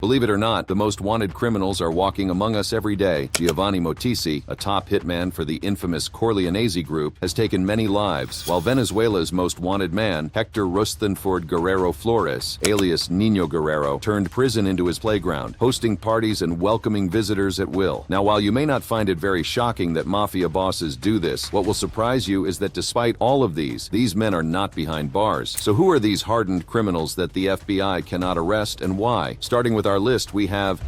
Believe it or not, the most wanted criminals are walking among us every day. Giovanni Motisi, a top hitman for the infamous Corleonese group, has taken many lives, while Venezuela's most wanted man, Hector Rusthenford Guerrero Flores, alias Nino Guerrero, turned prison into his playground, hosting parties and welcoming visitors at will. Now, while you may not find it very shocking that mafia bosses do this, what will surprise you is that despite all of these men are not behind bars. So who are these hardened criminals that the FBI cannot arrest, and why? Starting with our list, we have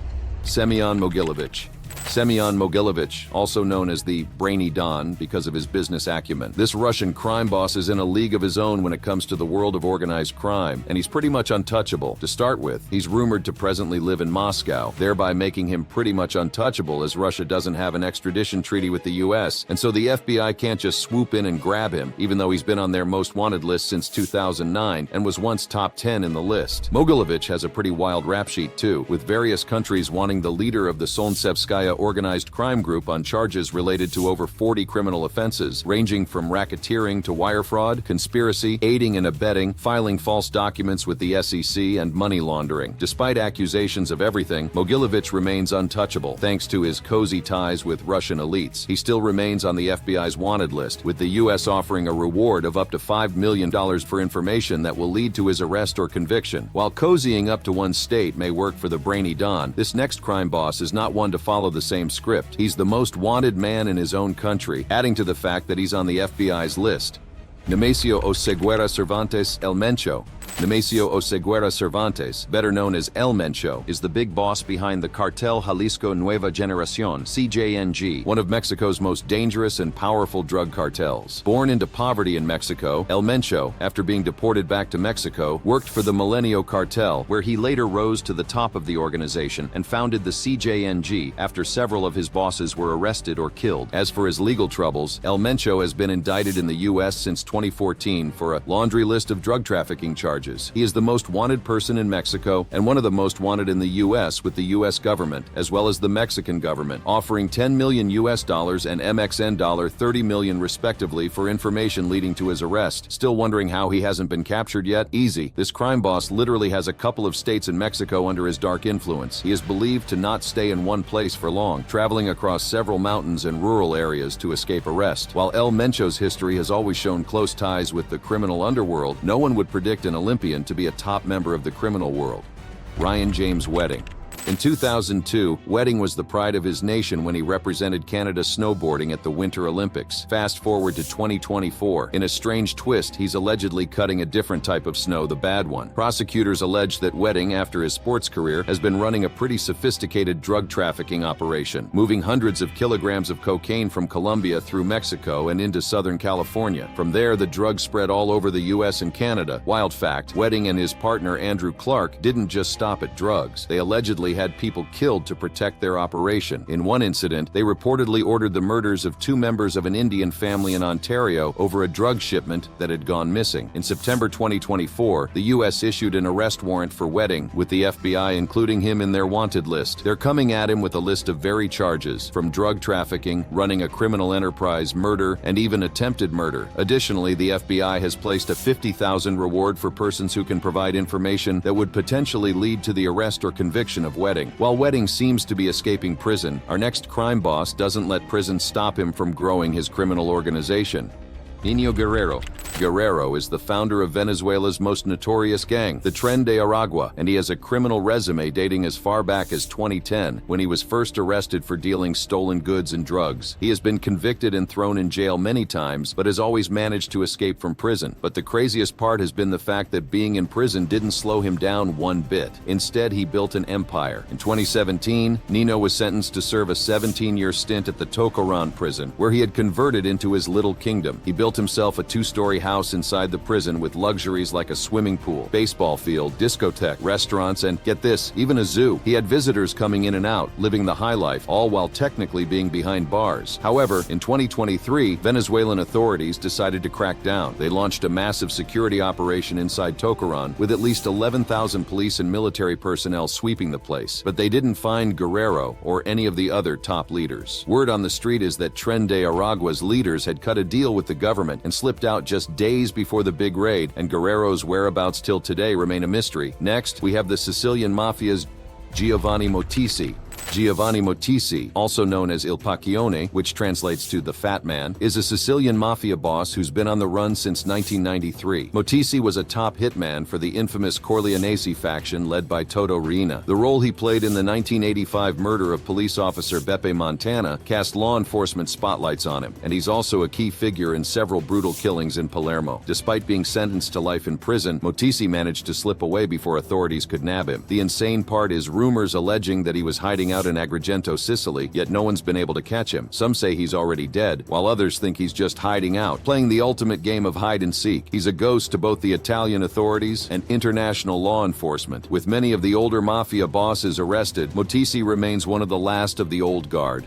Semyon Mogilevich. Semyon Mogilevich, also known as the Brainy Don because of his business acumen. This Russian crime boss is in a league of his own when it comes to the world of organized crime, and he's pretty much untouchable. To start with, he's rumored to presently live in Moscow, thereby making him pretty much untouchable as Russia doesn't have an extradition treaty with the US, and so the FBI can't just swoop in and grab him, even though he's been on their most wanted list since 2009 and was once top 10 in the list. Mogilevich has a pretty wild rap sheet too, with various countries wanting the leader of the Solntsevskaya organized crime group on charges related to over 40 criminal offenses, ranging from racketeering to wire fraud, conspiracy, aiding and abetting, filing false documents with the SEC, and money laundering. Despite accusations of everything, Mogilevich remains untouchable. Thanks to his cozy ties with Russian elites, he still remains on the FBI's wanted list, with the US offering a reward of up to $5 million for information that will lead to his arrest or conviction. While cozying up to one state may work for the Brainy Don, this next crime boss is not one to follow the same script. He's the most wanted man in his own country, adding to the fact that he's on the FBI's list. Nemesio Oseguera Cervantes El Mencho. Nemesio Oseguera Cervantes, better known as El Mencho, is the big boss behind the Cartel Jalisco Nueva Generación, CJNG, one of Mexico's most dangerous and powerful drug cartels. Born into poverty in Mexico, El Mencho, after being deported back to Mexico, worked for the Milenio Cartel, where he later rose to the top of the organization and founded the CJNG after several of his bosses were arrested or killed. As for his legal troubles, El Mencho has been indicted in the U.S. since 2014 for a laundry list of drug trafficking charges. He is the most wanted person in Mexico and one of the most wanted in the U.S. with the U.S. government, as well as the Mexican government, offering $10 million and MXN $30 million respectively for information leading to his arrest. Still wondering how he hasn't been captured yet? Easy. This crime boss literally has a couple of states in Mexico under his dark influence. He is believed to not stay in one place for long, traveling across several mountains and rural areas to escape arrest. While El Mencho's history has always shown close ties with the criminal underworld, no one would predict an Olympian to be a top member of the criminal world. Ryan James Wedding. In 2002, Wedding was the pride of his nation when he represented Canada snowboarding at the Winter Olympics. Fast forward to 2024. In a strange twist, he's allegedly cutting a different type of snow, the bad one. Prosecutors allege that Wedding, after his sports career, has been running a pretty sophisticated drug trafficking operation, moving hundreds of kilograms of cocaine from Colombia through Mexico and into Southern California. From there, the drugs spread all over the US and Canada. Wild fact, Wedding and his partner Andrew Clark didn't just stop at drugs. They allegedly had people killed to protect their operation. In one incident, they reportedly ordered the murders of 2 members of an Indian family in Ontario over a drug shipment that had gone missing. In September 2024, the U.S. issued an arrest warrant for Wedding, with the FBI including him in their wanted list. They're coming at him with a list of varied charges, from drug trafficking, running a criminal enterprise, murder, and even attempted murder. Additionally, the FBI has placed a $50,000 reward for persons who can provide information that would potentially lead to the arrest or conviction of Wedding. While Wedding seems to be escaping prison, our next crime boss doesn't let prison stop him from growing his criminal organization. Nino Guerrero. Guerrero is the founder of Venezuela's most notorious gang, the Tren de Aragua, and he has a criminal resume dating as far back as 2010, when he was first arrested for dealing stolen goods and drugs. He has been convicted and thrown in jail many times, but has always managed to escape from prison. But the craziest part has been the fact that being in prison didn't slow him down one bit. Instead, he built an empire. In 2017, Nino was sentenced to serve a 17-year stint at the Tocoran prison, where he had converted into his little kingdom. He built himself a 2-story house inside the prison with luxuries like a swimming pool, baseball field, discotheque, restaurants, and, get this, even a zoo. He had visitors coming in and out, living the high life, all while technically being behind bars. However, in 2023, Venezuelan authorities decided to crack down. They launched a massive security operation inside Tocoran, with at least 11,000 police and military personnel sweeping the place. But they didn't find Guerrero or any of the other top leaders. Word on the street is that Tren de Aragua's leaders had cut a deal with the government and slipped out just days before the big raid, and Guerrero's whereabouts till today remain a mystery. Next, we have the Sicilian Mafia's Giovanni Mottisi. Giovanni Mottisi, also known as Il Pacchione, which translates to the Fat Man, is a Sicilian mafia boss who's been on the run since 1993. Mottisi was a top hitman for the infamous Corleonese faction led by Toto Riina. The role he played in the 1985 murder of police officer Beppe Montana cast law enforcement spotlights on him, and he's also a key figure in several brutal killings in Palermo. Despite being sentenced to life in prison, Mottisi managed to slip away before authorities could nab him. The insane part is rumors alleging that he was hiding out in Agrigento, Sicily, yet no one's been able to catch him. Some say he's already dead, while others think he's just hiding out, playing the ultimate game of hide and seek. He's a ghost to both the Italian authorities and international law enforcement. With many of the older mafia bosses arrested, Mottisi remains one of the last of the old guard.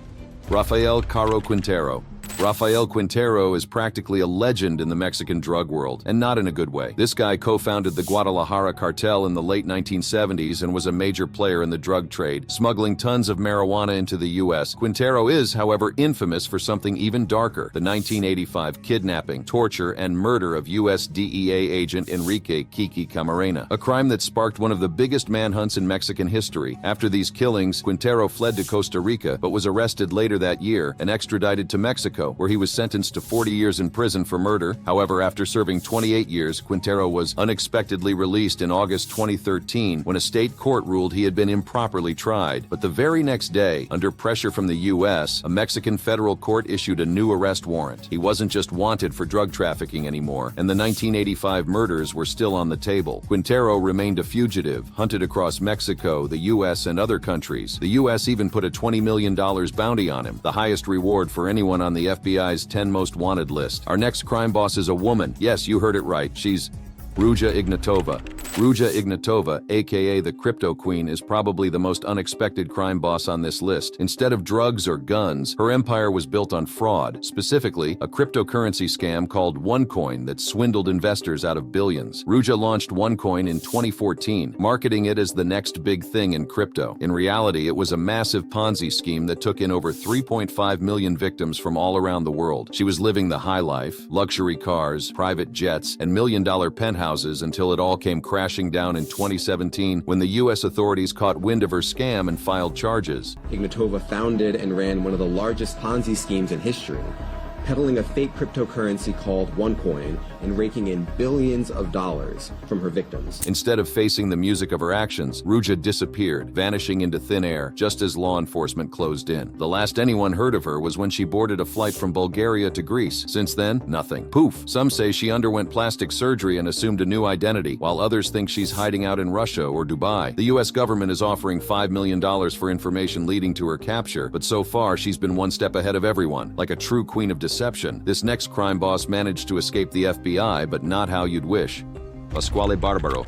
Rafael Caro Quintero. Rafael Quintero is practically a legend in the Mexican drug world, and not in a good way. This guy co-founded the Guadalajara Cartel in the late 1970s and was a major player in the drug trade, smuggling tons of marijuana into the U.S. Quintero is, however, infamous for something even darker: the 1985 kidnapping, torture, and murder of U.S. DEA agent Enrique Kiki Camarena, a crime that sparked one of the biggest manhunts in Mexican history. After these killings, Quintero fled to Costa Rica, but was arrested later that year and extradited to Mexico, where he was sentenced to 40 years in prison for murder. However, after serving 28 years, Quintero was unexpectedly released in August 2013 when a state court ruled he had been improperly tried. But the very next day, under pressure from the U.S., a Mexican federal court issued a new arrest warrant. He wasn't just wanted for drug trafficking anymore, and the 1985 murders were still on the table. Quintero remained a fugitive, hunted across Mexico, the U.S., and other countries. The U.S. even put a $20 million bounty on him, the highest reward for anyone on the FBI's 10 most wanted list. Our next crime boss is a woman. Yes, you heard it right. She's Ruja Ignatova. Ruja Ignatova, aka the Crypto Queen, is probably the most unexpected crime boss on this list. Instead of drugs or guns, her empire was built on fraud, specifically a cryptocurrency scam called OneCoin that swindled investors out of billions. Ruja launched OneCoin in 2014, marketing it as the next big thing in crypto. In reality, it was a massive Ponzi scheme that took in over 3.5 million victims from all around the world. She was living the high life, luxury cars, private jets, and million-dollar penthouses until it all came crashing down in 2017 when the U.S. authorities caught wind of her scam and filed charges. Ignatova founded and ran one of the largest Ponzi schemes in history, peddling a fake cryptocurrency called OneCoin and raking in billions of dollars from her victims. Instead of facing the music of her actions, Ruja disappeared, vanishing into thin air just as law enforcement closed in. The last anyone heard of her was when she boarded a flight from Bulgaria to Greece. Since then, nothing. Poof. Some say she underwent plastic surgery and assumed a new identity, while others think she's hiding out in Russia or Dubai. The U.S. government is offering $5 million for information leading to her capture, but so far she's been one step ahead of everyone. Like a true queen of deception, this next crime boss managed to escape the FBI, but not how you'd wish. Pasquale Barbaro.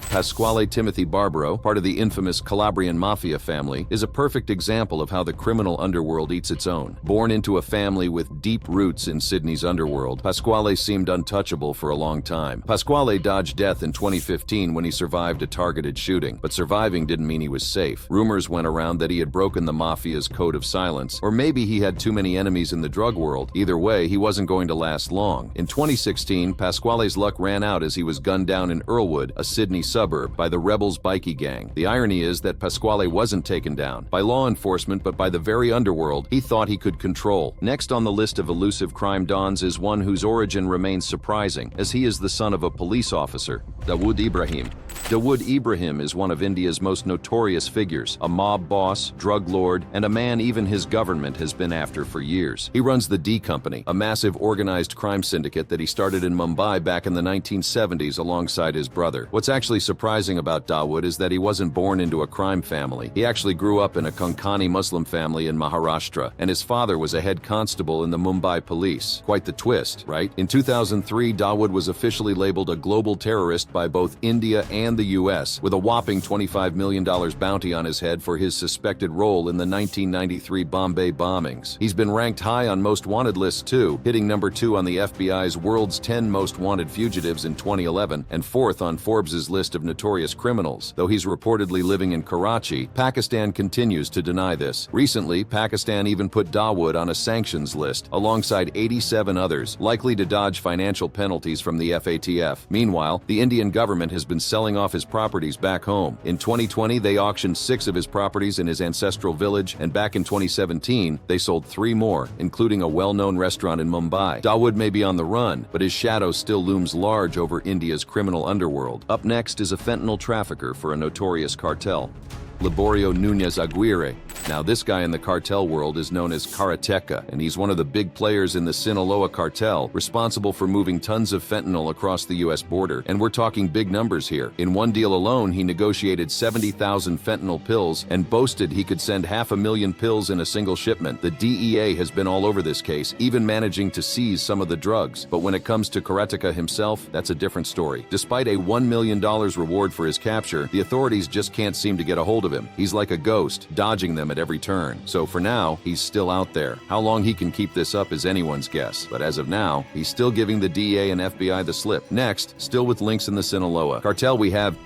Pasquale Timothy Barbaro, part of the infamous Calabrian Mafia family, is a perfect example of how the criminal underworld eats its own. Born into a family with deep roots in Sydney's underworld, Pasquale seemed untouchable for a long time. Pasquale dodged death in 2015 when he survived a targeted shooting, but surviving didn't mean he was safe. Rumors went around that he had broken the Mafia's code of silence, or maybe he had too many enemies in the drug world. Either way, he wasn't going to last long. In 2016, Pasquale's luck ran out as he was gunned down in Earlwood, a Sydney suburb, by the Rebels bikie gang. The irony is that Pasquale wasn't taken down by law enforcement, but by the very underworld he thought he could control. Next on the list of elusive crime dons is one whose origin remains surprising, as he is the son of a police officer, Dawood Ibrahim. Dawood Ibrahim is one of India's most notorious figures, a mob boss, drug lord, and a man even his government has been after for years. He runs the D Company, a massive organized crime syndicate that he started in Mumbai back in the 1970s alongside his brother. What's actually surprising about Dawood is that he wasn't born into a crime family. He actually grew up in a Konkani Muslim family in Maharashtra, and his father was a head constable in the Mumbai police. Quite the twist, right? In 2003, Dawood was officially labeled a global terrorist by both India and the U.S., with a whopping $25 million bounty on his head for his suspected role in the 1993 Bombay bombings. He's been ranked high on most wanted lists too, hitting number 2 on the FBI's World's 10 Most Wanted Fugitives in 2011 and 4th on Forbes' list of notorious criminals. Though he's reportedly living in Karachi, Pakistan continues to deny this. Recently, Pakistan even put Dawood on a sanctions list, alongside 87 others, likely to dodge financial penalties from the FATF. Meanwhile, the Indian government has been selling off off his properties back home. In 2020, they auctioned 6 of his properties in his ancestral village, and back in 2017, they sold 3 more, including a well-known restaurant in Mumbai. Dawood may be on the run, but his shadow still looms large over India's criminal underworld. Up next is a fentanyl trafficker for a notorious cartel, Liborio Nunez Aguirre. Now, this guy in the cartel world is known as Karateka, and he's one of the big players in the Sinaloa cartel, responsible for moving tons of fentanyl across the U.S. border. And we're talking big numbers here. In one deal alone, he negotiated 70,000 fentanyl pills and boasted he could send 500,000 pills in a single shipment. The DEA has been all over this case, even managing to seize some of the drugs. But when it comes to Karateka himself, that's a different story. Despite a $1 million reward for his capture, the authorities just can't seem to get a hold of him. He's like a ghost, dodging them at every turn. So for now, he's still out there. How long he can keep this up is anyone's guess. But as of now, he's still giving the DEA and FBI the slip. Next, still with links in the Sinaloa cartel, we have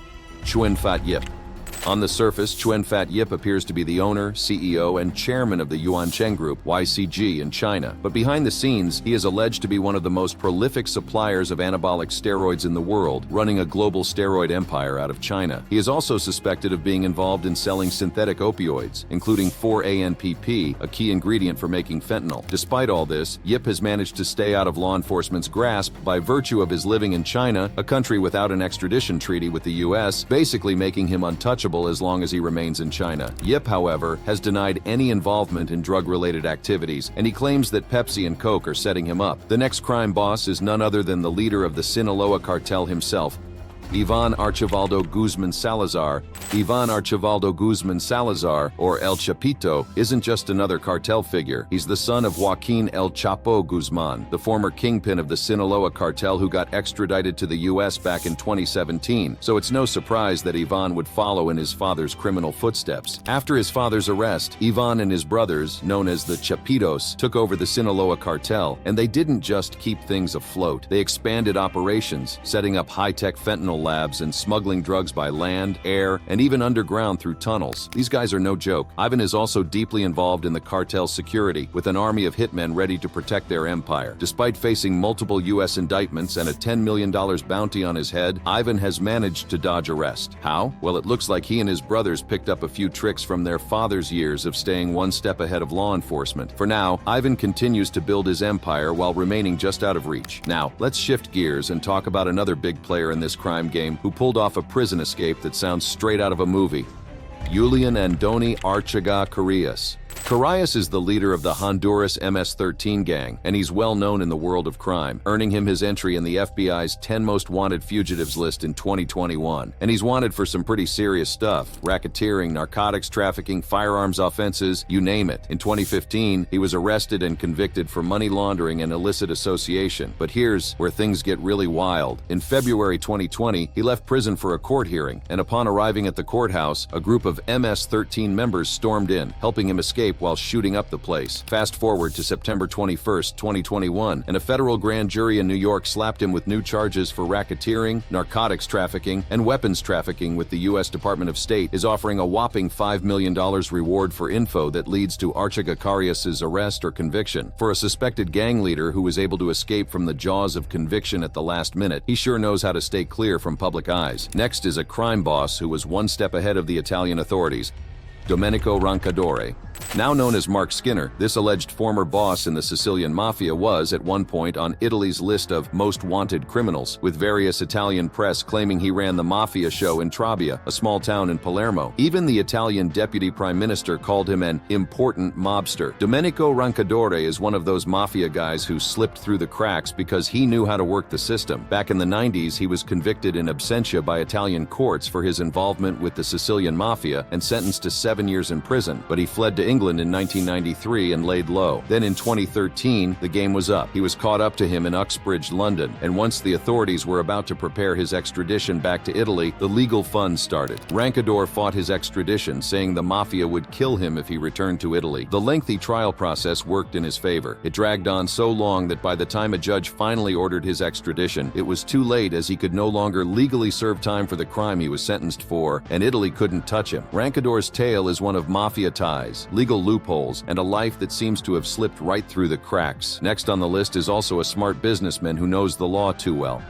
Chuen Fat Yip. On the surface, Chuen Fat Yip appears to be the owner, CEO, and chairman of the Yuan Cheng Group, YCG, in China. But behind the scenes, he is alleged to be one of the most prolific suppliers of anabolic steroids in the world, running a global steroid empire out of China. He is also suspected of being involved in selling synthetic opioids, including 4-ANPP, a key ingredient for making fentanyl. Despite all this, Yip has managed to stay out of law enforcement's grasp by virtue of his living in China, a country without an extradition treaty with the U.S., basically making him untouchable as long as he remains in China. Yip, however, has denied any involvement in drug-related activities, and he claims that Pepsi and Coke are setting him up. The next crime boss is none other than the leader of the Sinaloa cartel himself, Ivan Archivaldo Guzman Salazar. Ivan Archivaldo Guzman Salazar, or El Chapito, isn't just another cartel figure. He's the son of Joaquin El Chapo Guzman, the former kingpin of the Sinaloa cartel who got extradited to the U.S. back in 2017. So it's no surprise that Ivan would follow in his father's criminal footsteps. After his father's arrest, Ivan and his brothers, known as the Chapitos, took over the Sinaloa cartel, and they didn't just keep things afloat. They expanded operations, setting up high-tech fentanyl labs and smuggling drugs by land, air, and even underground through tunnels. These guys are no joke. Ivan is also deeply involved in the cartel's security, with an army of hitmen ready to protect their empire. Despite facing multiple U.S. indictments and a $10 million bounty on his head, Ivan has managed to dodge arrest. How? Well, it looks like he and his brothers picked up a few tricks from their father's years of staying one step ahead of law enforcement. For now, Ivan continues to build his empire while remaining just out of reach. Now, let's shift gears and talk about another big player in this crime game who pulled off a prison escape that sounds straight out of a movie. Julian Andoni Archaga Carrillas. Carrillas is the leader of the Honduras MS-13 gang, and he's well known in the world of crime, earning him his entry in the FBI's 10 most wanted fugitives list in 2021. And he's wanted for some pretty serious stuff: racketeering, narcotics trafficking, firearms offenses, you name it. In 2015, he was arrested and convicted for money laundering and illicit association. But here's where things get really wild. In February 2020, he left prison for a court hearing, and upon arriving at the courthouse, a group of MS-13 members stormed in, helping him escape while shooting up the place. Fast forward to September 21st, 2021, and a federal grand jury in New York slapped him with new charges for racketeering, narcotics trafficking, and weapons trafficking, with the U.S. Department of State is offering a whopping $5 million reward for info that leads to Archaga Carrillas' arrest or conviction. For a suspected gang leader who was able to escape from the jaws of conviction at the last minute, he sure knows how to stay clear from public eyes. Next is a crime boss who was one step ahead of the Italian authorities, Domenico Roncadore. Now known as Mark Skinner, this alleged former boss in the Sicilian Mafia was, at one point, on Italy's list of most wanted criminals, with various Italian press claiming he ran the Mafia show in Trabia, a small town in Palermo. Even the Italian deputy prime minister called him an important mobster. Domenico Roncadore is one of those Mafia guys who slipped through the cracks because he knew how to work the system. Back in the 90s, he was convicted in absentia by Italian courts for his involvement with the Sicilian Mafia and sentenced to 7 years in prison, but he fled to England in 1993 and laid low. Then in 2013, the game was up. He was caught up to him in Uxbridge, London, and once the authorities were about to prepare his extradition back to Italy, the legal fun started. Roncadore fought his extradition, saying the Mafia would kill him if he returned to Italy. The lengthy trial process worked in his favor. It dragged on so long that by the time a judge finally ordered his extradition, it was too late, as he could no longer legally serve time for the crime he was sentenced for, and Italy couldn't touch him. Roncadore's tale is one of Mafia ties, legal loopholes, and a life that seems to have slipped right through the cracks. Next on the list is also a smart businessman who knows the law too well,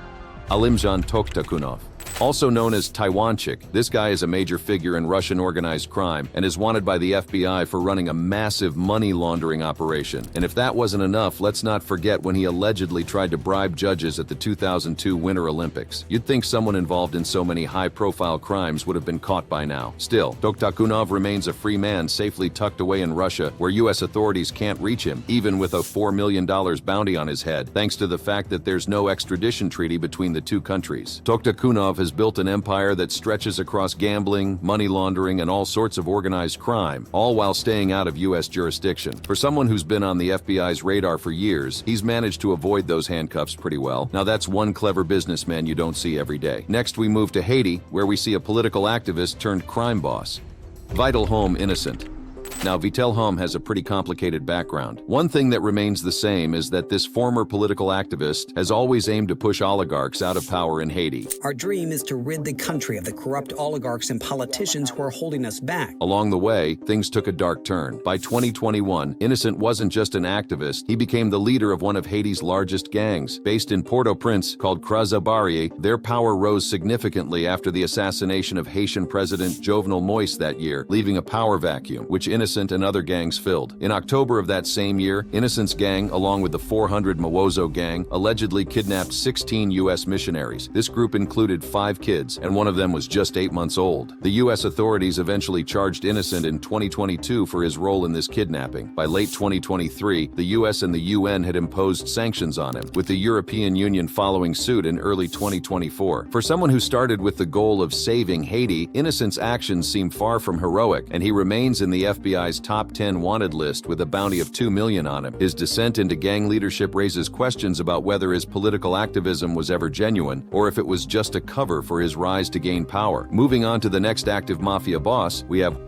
Alimjan Toktakunov. Also known as Taiwan Chic, this guy is a major figure in Russian organized crime and is wanted by the FBI for running a massive money laundering operation. And if that wasn't enough, let's not forget when he allegedly tried to bribe judges at the 2002 Winter Olympics. You'd think someone involved in so many high-profile crimes would have been caught by now. Still, Toktakunov remains a free man safely tucked away in Russia, where U.S. authorities can't reach him, even with a $4 million bounty on his head, thanks to the fact that there's no extradition treaty between the two countries. Toktakunov has built an empire that stretches across gambling, money laundering, and all sorts of organized crime, all while staying out of U.S. jurisdiction. For someone who's been on the FBI's radar for years, he's managed to avoid those handcuffs pretty well. Now that's one clever businessman you don't see every day. Next, we move to Haiti, where we see a political activist turned crime boss. Vital Home Innocent. Now, Vital Home has a pretty complicated background. One thing that remains the same is that this former political activist has always aimed to push oligarchs out of power in Haiti. Our dream is to rid the country of the corrupt oligarchs and politicians who are holding us back. Along the way, things took a dark turn. By 2021, Innocent wasn't just an activist, he became the leader of one of Haiti's largest gangs. Based in Port-au-Prince, called Kraza Barrier, their power rose significantly after the assassination of Haitian President Jovenel Moïse that year, leaving a power vacuum, which Innocent and other gangs filled. In October of that same year, Innocent's gang, along with the 400 Mawozo gang, allegedly kidnapped 16 U.S. missionaries. This group included 5 kids, and one of them was just 8 months old. The U.S. authorities eventually charged Innocent in 2022 for his role in this kidnapping. By late 2023, the U.S. and the UN had imposed sanctions on him, with the European Union following suit in early 2024. For someone who started with the goal of saving Haiti, Innocent's actions seem far from heroic, and he remains in the FBI's top 10 wanted list with a bounty of $2 million on him. His descent into gang leadership raises questions about whether his political activism was ever genuine, or if it was just a cover for his rise to gain power. Moving on to the next active mafia boss, we have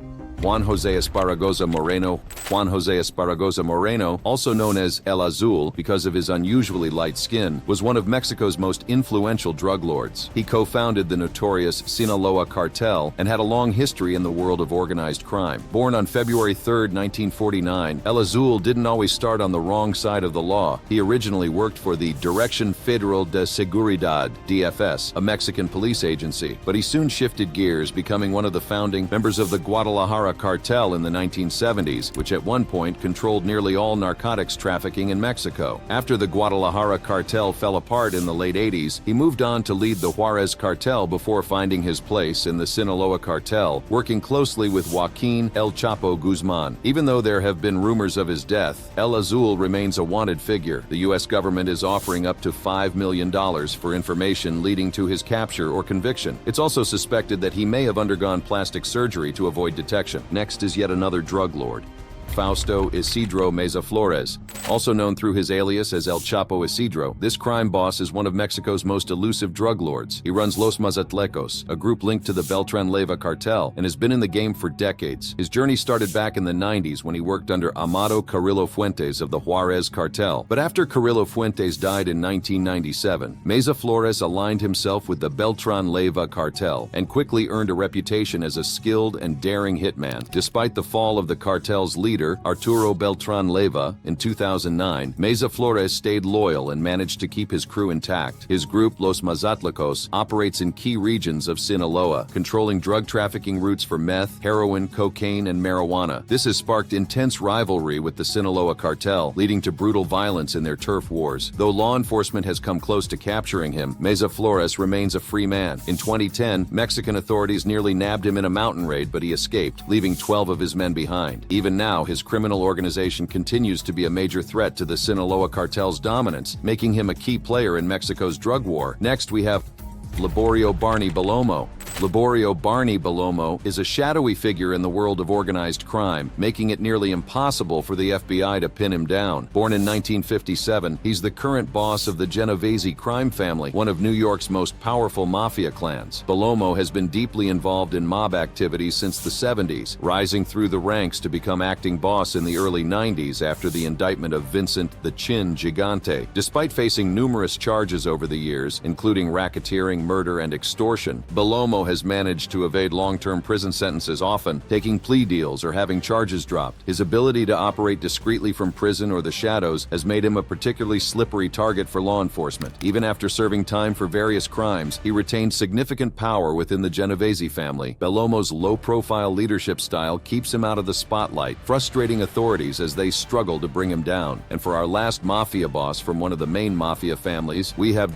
Juan Jose Esparragoza Moreno. Juan Jose Esparragoza Moreno, also known as El Azul because of his unusually light skin, was one of Mexico's most influential drug lords. He co-founded the notorious Sinaloa Cartel and had a long history in the world of organized crime. Born on February 3, 1949, El Azul didn't always start on the wrong side of the law. He originally worked for the Dirección Federal de Seguridad, DFS, a Mexican police agency, but he soon shifted gears, becoming one of the founding members of the Guadalajara Cartel in the 1970s, which at one point controlled nearly all narcotics trafficking in Mexico. After the Guadalajara Cartel fell apart in the late 80s, he moved on to lead the Juarez Cartel before finding his place in the Sinaloa Cartel, working closely with Joaquin El Chapo Guzman. Even though there have been rumors of his death, El Azul remains a wanted figure. The U.S. government is offering up to $5 million for information leading to his capture or conviction. It's also suspected that he may have undergone plastic surgery to avoid detection. Next is yet another drug lord, Fausto Isidro Meza Flores. Also known through his alias as El Chapo Isidro, this crime boss is one of Mexico's most elusive drug lords. He runs Los Mazatlecos, a group linked to the Beltran Leyva cartel, and has been in the game for decades. His journey started back in the 90s when he worked under Amado Carrillo Fuentes of the Juarez cartel. But after Carrillo Fuentes died in 1997, Meza Flores aligned himself with the Beltran Leyva cartel and quickly earned a reputation as a skilled and daring hitman. Despite the fall of the cartel's leader, Arturo Beltran Leyva, in 2009, Meza Flores stayed loyal and managed to keep his crew intact. His group, Los Mazatlecos, operates in key regions of Sinaloa, controlling drug trafficking routes for meth, heroin, cocaine, and marijuana. This has sparked intense rivalry with the Sinaloa cartel, leading to brutal violence in their turf wars. Though law enforcement has come close to capturing him, Meza Flores remains a free man. In 2010, Mexican authorities nearly nabbed him in a mountain raid, but he escaped, leaving 12 of his men behind. Even now, his criminal organization continues to be a major threat to the Sinaloa cartel's dominance, making him a key player in Mexico's drug war. Next, we have Liborio Barney Belomo. Liborio Barney Belomo is a shadowy figure in the world of organized crime, making it nearly impossible for the FBI to pin him down. Born in 1957, he's the current boss of the Genovese crime family, one of New York's most powerful mafia clans. Belomo has been deeply involved in mob activities since the 70s, rising through the ranks to become acting boss in the early 90s after the indictment of Vincent the Chin Gigante. Despite facing numerous charges over the years, including racketeering, murder and extortion, Bellomo has managed to evade long-term prison sentences, often taking plea deals or having charges dropped. His ability to operate discreetly from prison or the shadows has made him a particularly slippery target for law enforcement. Even after serving time for various crimes, he retained significant power within the Genovese family. Bellomo's low-profile leadership style keeps him out of the spotlight, frustrating authorities as they struggle to bring him down. And for our last mafia boss from one of the main mafia families, we have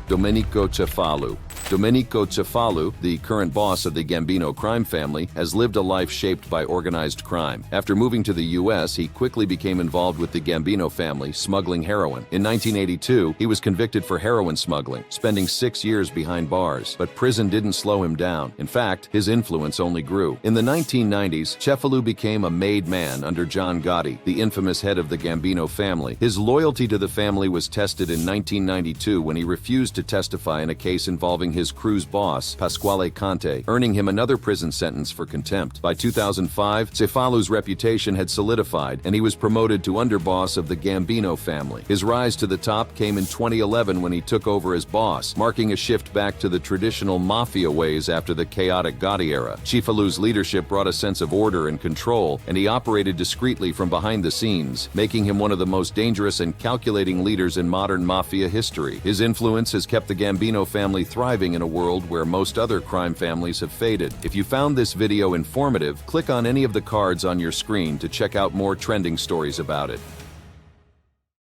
Domenico Cefalu. Domenico Cefalu, the current boss of the Gambino crime family, has lived a life shaped by organized crime. After moving to the U.S., he quickly became involved with the Gambino family, smuggling heroin. In 1982, he was convicted for heroin smuggling, spending 6 years behind bars. But prison didn't slow him down. In fact, his influence only grew. In the 1990s, Cefalu became a made man under John Gotti, the infamous head of the Gambino family. His loyalty to the family was tested in 1992 when he refused to testify in a case involving his crew's boss, Pasquale Conte, earning him another prison sentence for contempt. By 2005, Cefalu's reputation had solidified, and he was promoted to underboss of the Gambino family. His rise to the top came in 2011 when he took over as boss, marking a shift back to the traditional mafia ways after the chaotic Gotti era. Cefalu's leadership brought a sense of order and control, and he operated discreetly from behind the scenes, making him one of the most dangerous and calculating leaders in modern mafia history. His influence has kept the Gambino family thriving in a world where most other crime families have faded. If you found this video informative, click on any of the cards on your screen to check out more trending stories about it.